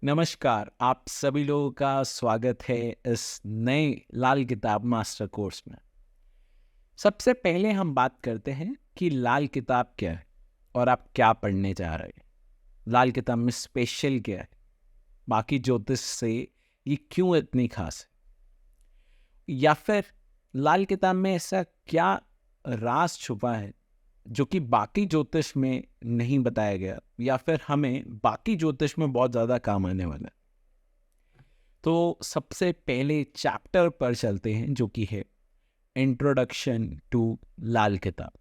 नमस्कार, आप सभी लोगों का स्वागत है इस नए लाल किताब मास्टर कोर्स में। सबसे पहले हम बात करते हैं कि लाल किताब क्या है और आप क्या पढ़ने जा रहे हैं। लाल किताब में स्पेशल क्या है, बाकी ज्योतिष से ये क्यों इतनी खास है, या फिर लाल किताब में ऐसा क्या राज छुपा है जो कि बाकी ज्योतिष में नहीं बताया गया, या फिर हमें बाकी ज्योतिष में बहुत ज़्यादा काम आने वाला है। तो सबसे पहले चैप्टर पर चलते हैं जो कि है इंट्रोडक्शन टू लाल किताब।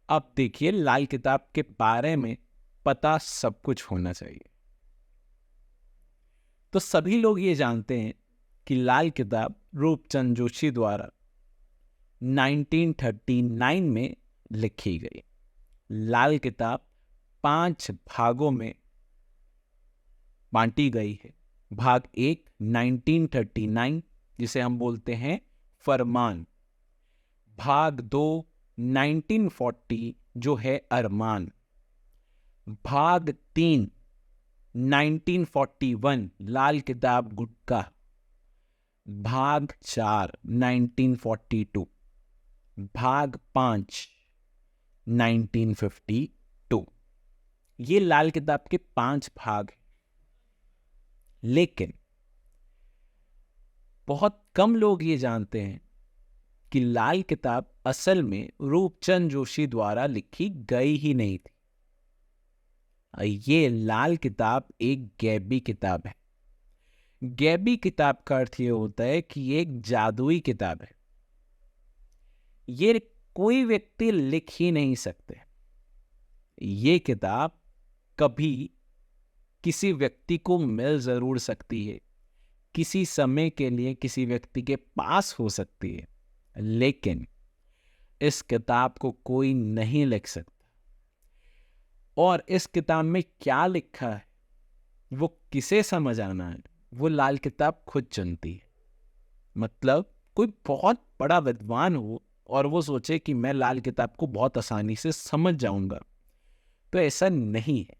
अब देखिए, लाल किताब के बारे में पता सब कुछ होना चाहिए। तो सभी लोग ये जानते हैं कि लाल किताब रूपचंद जोशी द्वारा 1939 में लिखी गई। लाल किताब 5 भागों में बांटी गई है। भाग 1 1939 जिसे हम बोलते हैं फरमान। भाग 2 1940 जो है अरमान। भाग 3 1941 लाल किताब गुटका। भाग 4 1942। भाग 5 1952। ये लाल किताब के 5 भाग हैं। लेकिन बहुत कम लोग ये जानते हैं कि लाल किताब असल में रूपचंद जोशी द्वारा लिखी गई ही नहीं थी। ये लाल किताब एक गैबी किताब है। गैबी किताब का अर्थ ये होता है कि ये एक जादुई किताब है। ये कोई व्यक्ति लिख ही नहीं सकते। ये किताब कभी किसी व्यक्ति को मिल जरूर सकती है, किसी समय के लिए किसी व्यक्ति के पास हो सकती है, लेकिन इस किताब को कोई नहीं लिख सकता। और इस किताब में क्या लिखा है, वो किसे समझ आना है, वो लाल किताब खुद चुनती है। मतलब कोई बहुत बड़ा विद्वान हो और वो सोचे कि मैं लाल किताब को बहुत आसानी से समझ जाऊंगा, तो ऐसा नहीं है।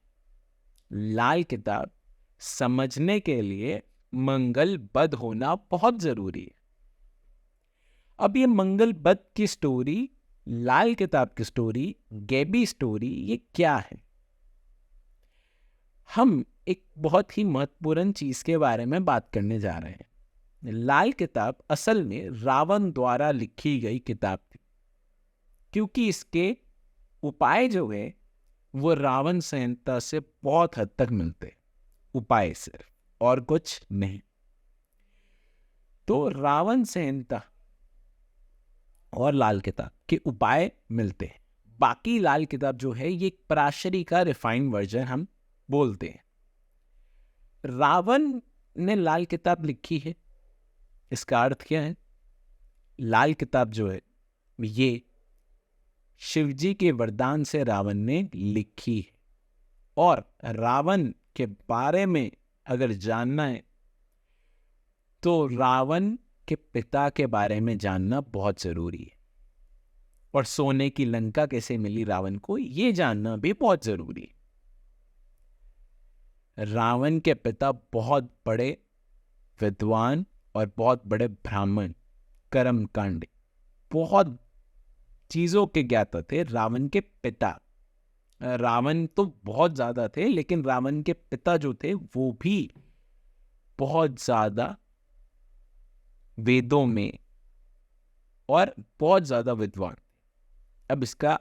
लाल किताब समझने के लिए मंगलबद्ध होना बहुत जरूरी है। अब ये मंगलबद्ध की स्टोरी, लाल किताब की स्टोरी, गैबी स्टोरी, ये क्या है? हम एक बहुत ही महत्वपूर्ण चीज के बारे में बात करने जा रहे हैं। लाल किताब असल में रावण द्वारा लिखी गई किताब थी, क्योंकि इसके उपाय जो है वो रावण संहिता से बहुत हद तक मिलते हैं। उपाय सिर्फ, और कुछ नहीं। तो रावण संहिता और लाल किताब के उपाय मिलते हैं। बाकी लाल किताब जो है ये पराशरी का रिफाइंड वर्जन हम बोलते हैं। रावण ने लाल किताब लिखी है, इसका अर्थ क्या है? लाल किताब जो है ये शिवजी के वरदान से रावण ने लिखी है। और रावण के बारे में अगर जानना है तो रावण के पिता के बारे में जानना बहुत जरूरी है। और सोने की लंका कैसे मिली रावण को, ये जानना भी बहुत जरूरी है। रावण के पिता बहुत बड़े विद्वान और बहुत बड़े ब्राह्मण, कर्मकांडी, बहुत चीजों के ज्ञाता थे रावण के पिता। रावण तो बहुत ज्यादा थे, लेकिन रावण के पिता जो थे वो भी बहुत ज्यादा वेदों में और बहुत ज्यादा विद्वान। अब इसका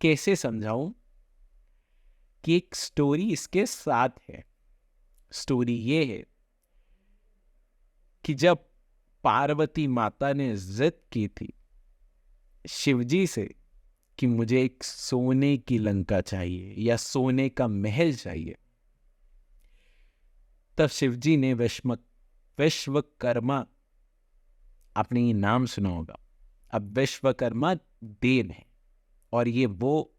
कैसे समझाऊं कि एक स्टोरी इसके साथ है। स्टोरी ये है कि जब पार्वती माता ने जिद की थी शिवजी से कि मुझे एक सोने की लंका चाहिए या सोने का महल चाहिए, तब शिवजी ने विश्वकर्मा, आपने ये नाम सुना होगा। अब विश्वकर्मा देव हैं, और ये वो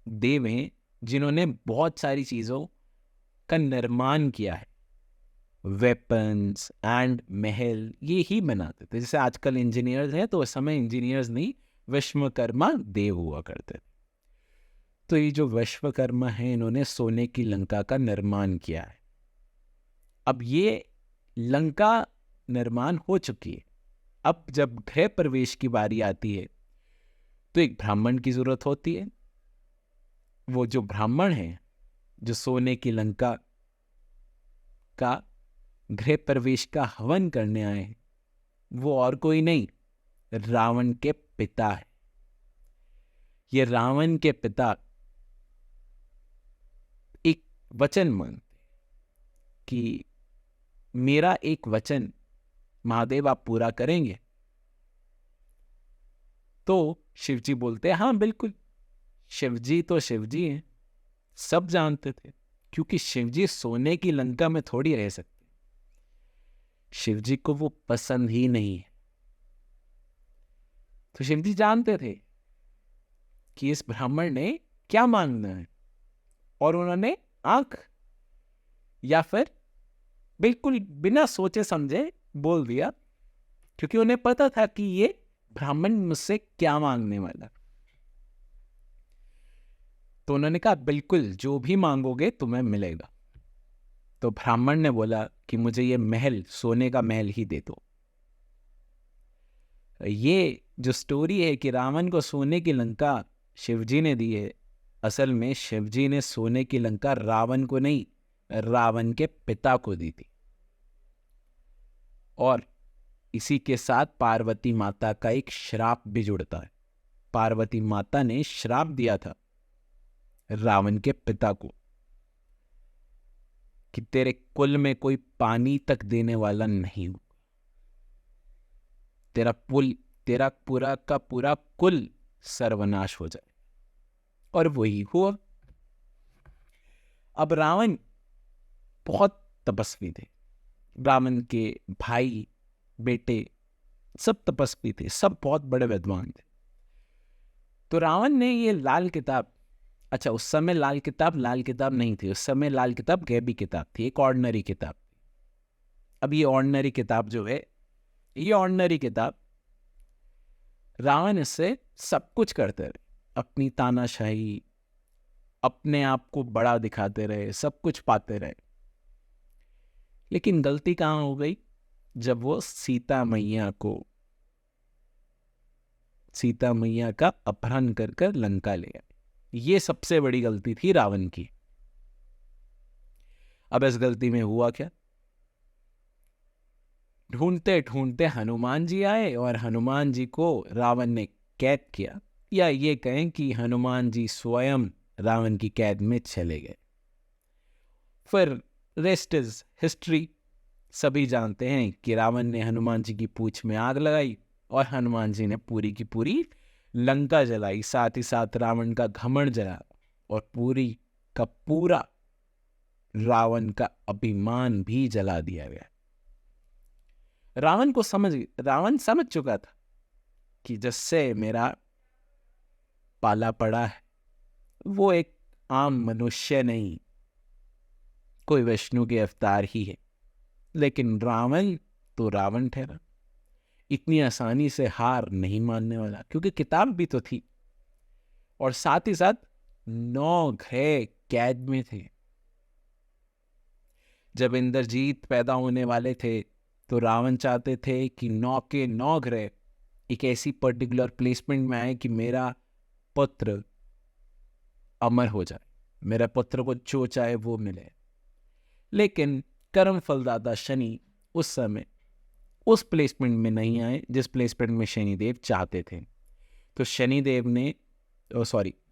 देव हैं जिन्होंने बहुत सारी चीजों का निर्माण किया है। वेपन्स एंड महल ये ही बनाते थे। जैसे आजकल इंजीनियर्स हैं, तो उस समय इंजीनियर्स नहीं, विश्वकर्मा देव हुआ करते थे। तो ये जो विश्वकर्मा है, इन्होंने सोने की लंका का निर्माण किया है। अब ये लंका निर्माण हो चुकी है। अब जब गृह प्रवेश की बारी आती है तो एक ब्राह्मण की जरूरत होती है। वो जो ब्राह्मण है, जो सोने की लंका का गृह प्रवेश का हवन करने आए हैं, वो और कोई नहीं, रावण के पिता है। ये रावण के पिता एक वचन मांगते कि मेरा एक वचन महादेव आप पूरा करेंगे? तो शिवजी बोलते हैं हाँ बिल्कुल। शिवजी तो शिवजी हैं, सब जानते थे, क्योंकि शिवजी सोने की लंका में थोड़ी रह सकते। शिवजी को वो पसंद ही नहीं है। तो शिवजी जानते थे कि इस ब्राह्मण ने क्या मांगना है, और उन्होंने आंख या फिर बिल्कुल बिना सोचे समझे बोल दिया, क्योंकि उन्हें पता था कि ये ब्राह्मण मुझसे क्या मांगने वाला। तो उन्होंने कहा बिल्कुल जो भी मांगोगे तुम्हें मिलेगा। तो ब्राह्मण ने बोला कि मुझे ये महल, सोने का महल ही दे दो। ये जो स्टोरी है कि रावण को सोने की लंका शिवजी ने दी है, असल में शिवजी ने सोने की लंका रावण को नहीं, रावण के पिता को दी थी। और इसी के साथ पार्वती माता का एक श्राप भी जुड़ता है। पार्वती माता ने श्राप दिया था रावण के पिता को कि तेरे कुल में कोई पानी तक देने वाला नहीं होगा, तेरा पूरा का पूरा कुल सर्वनाश हो जाए। और वही हुआ। अब रावण बहुत तपस्वी थे, रावण के भाई बेटे सब तपस्वी थे, सब बहुत बड़े विद्वान थे। तो रावण ने ये लाल किताब, अच्छा उस समय लाल किताब नहीं थी, उस समय लाल किताब गैबी किताब थी, एक ऑर्डिनरी किताब। अब ये ऑर्डिनरी किताब जो है, ये ऑर्डिनरी किताब रावण इससे सब कुछ करते रहे, अपनी तानाशाही, अपने आप को बड़ा दिखाते रहे, सब कुछ पाते रहे। लेकिन गलती कहाँ हो गई? जब वो सीता मैया का अपहरण कर कर लंका ले आए। ये सबसे बड़ी गलती थी रावण की। अब इस गलती में हुआ क्या? ढूंढते ढूंढते हनुमान जी आए और हनुमान जी को रावण ने कैद किया, या ये कहें कि हनुमान जी स्वयं रावण की कैद में चले गए। फिर रेस्ट इज हिस्ट्री। सभी जानते हैं कि रावण ने हनुमान जी की पूंछ में आग लगाई और हनुमान जी ने पूरी की पूरी लंका जलाई, साथ ही साथ रावण का घमंड जला और पूरी का पूरा रावण का अभिमान भी जला दिया गया। रावण समझ चुका था कि जिससे मेरा पाला पड़ा है वो एक आम मनुष्य नहीं, कोई विष्णु के अवतार ही है। लेकिन रावण तो रावण ठहरा, इतनी आसानी से हार नहीं मानने वाला, क्योंकि किताब भी तो थी और साथ ही साथ 9 ग्रह कैद में थे। जब इंद्रजीत पैदा होने वाले थे तो रावण चाहते थे कि 9 के 9 ग्रह एक ऐसी पर्टिकुलर प्लेसमेंट में आए कि मेरा पुत्र अमर हो जाए, मेरे पुत्र को जो चाहे वो मिले। लेकिन कर्म फलदाता शनि उस समय उस प्लेसमेंट में नहीं आए जिस प्लेसमेंट में शनिदेव चाहते थे।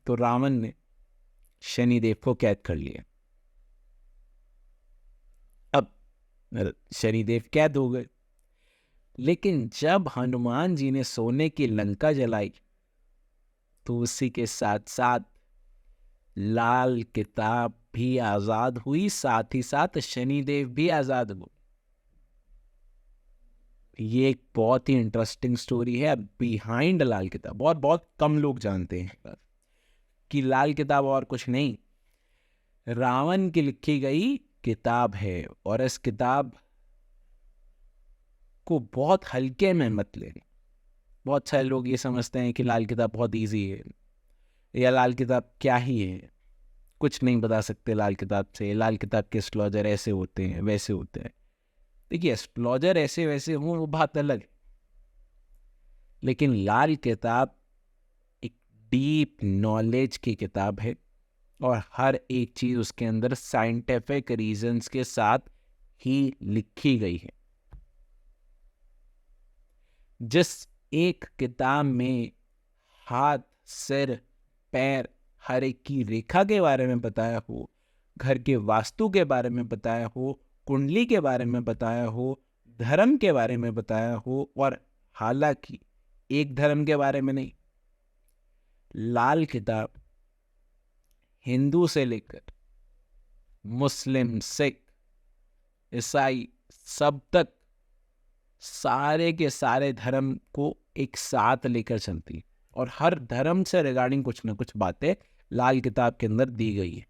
तो रावण ने शनिदेव को कैद कर लिया। अब शनिदेव कैद हो गए। लेकिन जब हनुमान जी ने सोने की लंका जलाई तो उसी के साथ साथ लाल किताब भी आजाद हुई, साथ ही साथ शनिदेव भी आजाद हुए। ये एक बहुत ही इंटरेस्टिंग स्टोरी है बिहाइंड लाल किताब। बहुत बहुत कम लोग जानते हैं कि लाल किताब और कुछ नहीं, रावण की लिखी गई किताब है। और इस किताब को बहुत हल्के में मत लेना। बहुत सारे लोग ये समझते हैं कि लाल किताब बहुत इजी है, या लाल किताब क्या ही है, कुछ नहीं बता सकते लाल किताब से। लाल किताब के एस्ट्रोलॉजर ऐसे होते हैं, वैसे होते हैं। देखिए, एस्ट्रोलॉजर ऐसे वैसे हों वो बात अलग है, लेकिन लाल किताब एक डीप नॉलेज की किताब है और हर एक चीज उसके अंदर साइंटिफिक रीजंस के साथ ही लिखी गई है। जिस एक किताब में हाथ, सिर, पैर, हर एक की रेखा के बारे में बताया हो, घर के वास्तु के बारे में बताया हो, कुंडली के बारे में बताया हो, धर्म के बारे में बताया हो, और हालांकि एक धर्म के बारे में नहीं, लाल किताब हिंदू से लेकर मुस्लिम, सिख, ईसाई सब तक सारे के सारे धर्म को एक साथ लेकर चलती, और हर धर्म से रिगार्डिंग कुछ ना कुछ बातें लाल किताब के अंदर दी गई है।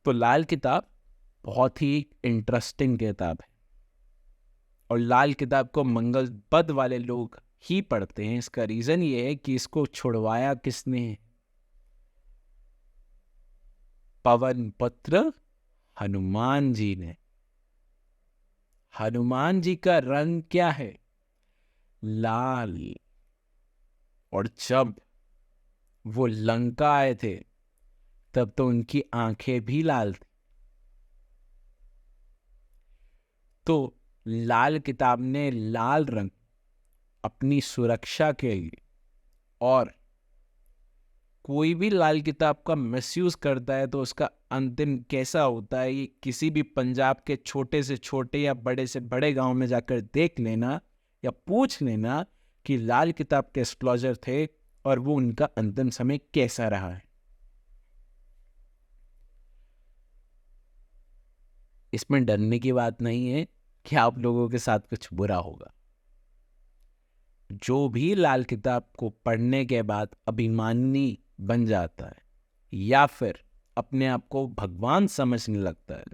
तो लाल किताब बहुत ही इंटरेस्टिंग किताब है, और लाल किताब को मंगल पद वाले लोग ही पढ़ते हैं। इसका रीजन ये है कि इसको छुड़वाया किसने है? पवन पुत्र हनुमान जी ने। हनुमान जी का रंग क्या है? लाल। और जब वो लंका आए थे तब तो उनकी आंखें भी लाल थी। तो लाल किताब ने लाल रंग अपनी सुरक्षा के लिए, और कोई भी लाल किताब का मिसयूज करता है तो उसका अंतिम कैसा होता है, ये किसी भी पंजाब के छोटे से छोटे या बड़े से बड़े गांव में जाकर देख लेना या पूछ लेना कि लाल किताब के एस्ट्रोलॉजर थे और वो उनका अंतिम समय कैसा रहा है। इसमें डरने की बात नहीं है कि आप लोगों के साथ कुछ बुरा होगा। जो भी लाल किताब को पढ़ने के बाद अभिमानी बन जाता है या फिर अपने आप को भगवान समझने लगता है,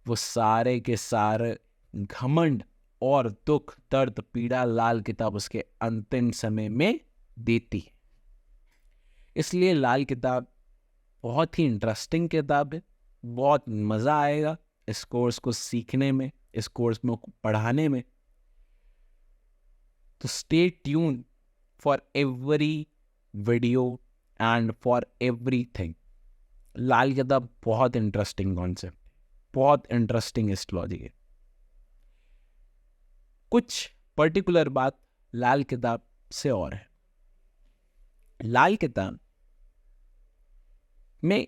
वो सारे के सारे घमंड और दुख, दर्द, पीड़ा लाल किताब उसके अंतिम समय में देती है। इसलिए लाल किताब बहुत ही इंटरेस्टिंग किताब है। बहुत मज़ा आएगा इस कोर्स को सीखने में, इस कोर्स में पढ़ाने में। तो stay tune for every video and for everything. लाल किताब बहुत इंटरेस्टिंग कॉन्सेप्ट, बहुत इंटरेस्टिंग एस्ट्रोलॉजी है। कुछ पर्टिकुलर बात लाल किताब से और है। लाल किताब में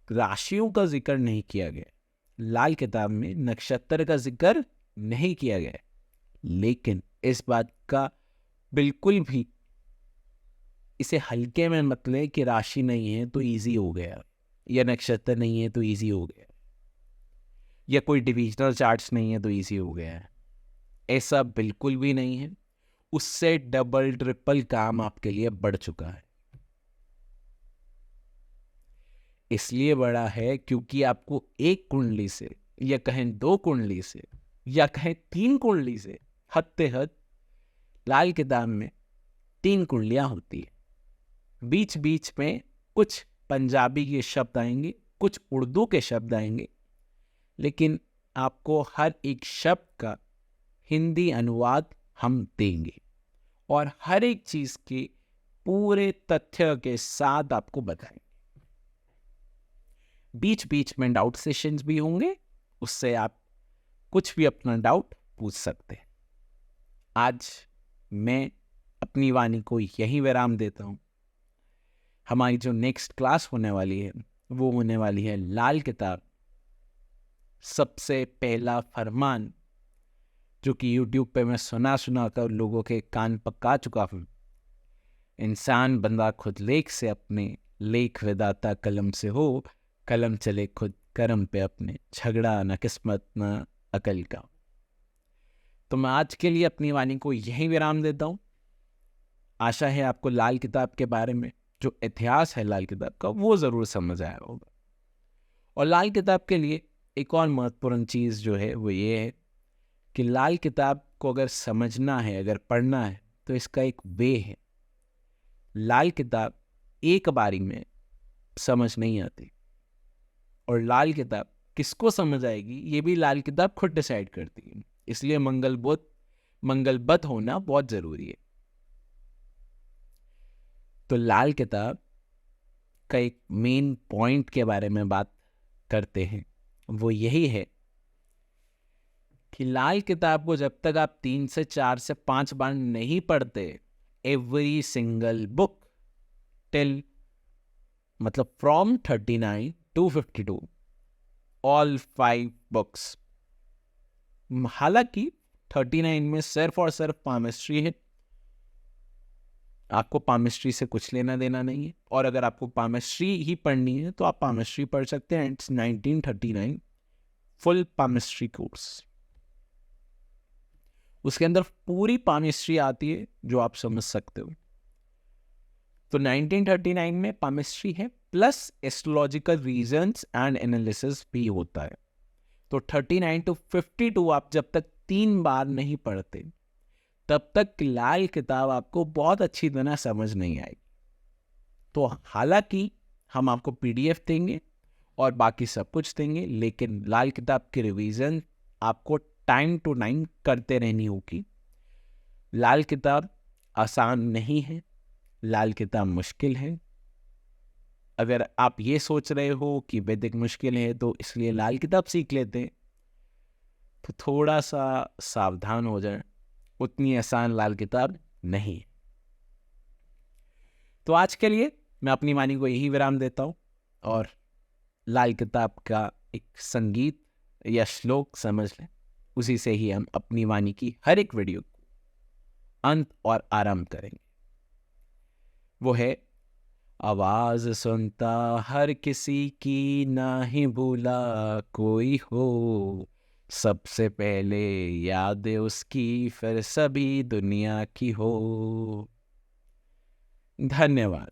राशियों का जिक्र नहीं किया गया, लाल किताब में नक्षत्र का जिक्र नहीं किया गया, लेकिन इस बात का बिल्कुल भी इसे हल्के में मत ले कि राशि नहीं है तो इजी हो गया, या नक्षत्र नहीं है तो इजी हो गया, या कोई डिविजनल चार्ट्स नहीं है तो इजी हो गया है। ऐसा बिल्कुल भी नहीं है। उससे डबल ट्रिपल काम आपके लिए बढ़ चुका है। इसलिए बढ़ा है क्योंकि आपको एक कुंडली से, या कहें दो कुंडली से, या कहें तीन कुंडली से, हद हद लाल किताब में 3 कुंडलियां होती है। बीच बीच में कुछ पंजाबी के शब्द आएंगे, कुछ उर्दू के शब्द आएंगे, लेकिन आपको हर एक शब्द का हिंदी अनुवाद हम देंगे और हर एक चीज के पूरे तथ्य के साथ आपको बताएंगे। बीच बीच में डाउट सेशंस भी होंगे, उससे आप कुछ भी अपना डाउट पूछ सकते हैं। आज मैं अपनी वाणी को यहीं विराम देता हूं। हमारी जो नेक्स्ट क्लास होने वाली है वो होने वाली है लाल किताब सबसे पहला फरमान, जो कि YouTube पे मैं सुना कर लोगों के कान पका चुका हूं। इंसान बंदा खुद लेख से अपने, लेख विदाता कलम से हो, कलम चले खुद करम पे अपने, झगड़ा न किस्मत न अकल का। तो मैं आज के लिए अपनी वाणी को यहीं विराम देता हूं। आशा है आपको लाल किताब के बारे में जो इतिहास है लाल किताब का वो ज़रूर समझ आया होगा। और लाल किताब के लिए एक और महत्वपूर्ण चीज़ जो है वो ये है कि लाल किताब को अगर समझना है, अगर पढ़ना है, तो इसका एक वे है। लाल किताब एक बारी में समझ नहीं आती, और लाल किताब किसको समझ आएगी ये भी लाल किताब खुद डिसाइड करती है। इसलिए मंगलबद्ध होना बहुत जरूरी है। तो लाल किताब का एक मेन पॉइंट के बारे में बात करते हैं, वो यही है कि लाल किताब को जब तक आप 3 से 4 से 5 बार नहीं पढ़ते, एवरी सिंगल बुक टिल मतलब फ्रॉम 39 to 52, ऑल 5 बुक्स। हालांकि 39 में सिर्फ और सिर्फ पामिस्ट्री है, आपको पामिस्ट्री से कुछ लेना देना नहीं है, और अगर आपको पामिस्ट्री ही पढ़नी है तो आप पामिस्ट्री पढ़ सकते हैं। It's 1939 full palmistry course. उसके अंदर पूरी पामिस्ट्री आती है जो आप समझ सकते हो। तो 1939 में पामिस्ट्री है plus astrological reasons and analysis भी होता है। तो 39 to 52 आप जब तक 3 बार नहीं पढ़ते तब तक लाल किताब आपको बहुत अच्छी तरह समझ नहीं आएगी। तो हालांकि हम आपको पीडीएफ देंगे और बाकी सब कुछ देंगे, लेकिन लाल किताब की रिवीजन आपको टाइम टू टाइम करते रहनी होगी। लाल किताब आसान नहीं है, लाल किताब मुश्किल है। अगर आप ये सोच रहे हो कि वैदिक मुश्किल है तो इसलिए लाल किताब सीख लेते हैं, तो थोड़ा सा सावधान हो जाए, उतनी आसान लाल किताब नहीं। तो आज के लिए मैं अपनी वाणी को यही विराम देता हूँ, और लाल किताब का एक संगीत या श्लोक समझ लें, उसी से ही हम अपनी वाणी की हर एक वीडियो को अंत और आरंभ करेंगे। वो है, आवाज सुनता हर किसी की, ना ही भूला कोई हो, सबसे पहले याद उसकी, फिर सभी दुनिया की हो। धन्यवाद।